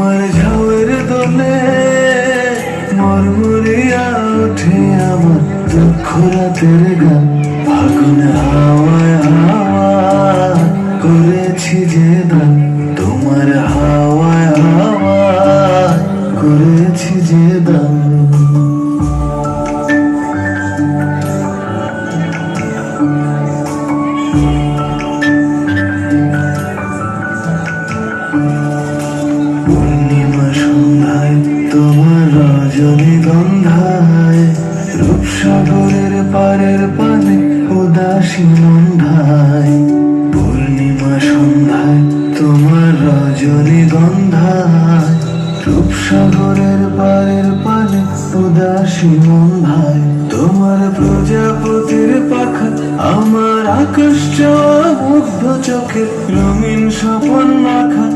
তোমার ঝাউয়ের দোলে মরমরিয়া ওঠে আমার দুঃখ রাতের গান। ফাগুন হাওয়ায় হাওয়ায় করেছি যে দান, তোমার হাওয়ায় হাওয়ায় করেছি যে দান। পূর্ণিমা সন্ধ্যায় তোমার রজনীগন্ধায় রূপসাগরের পারের পানে উদাসী সন্ধ্যায়। পূর্ণিমা সন্ধ্যায় তোমার রজনীগন্ধায় রূপসাগরের পারের পানে উদাসী সন্ধ্যায়। তোমার প্রজাপতির পাখা আমার আকাশ চাওয়া মুগ্ধ চোখে রঙিন স্বপন মাখা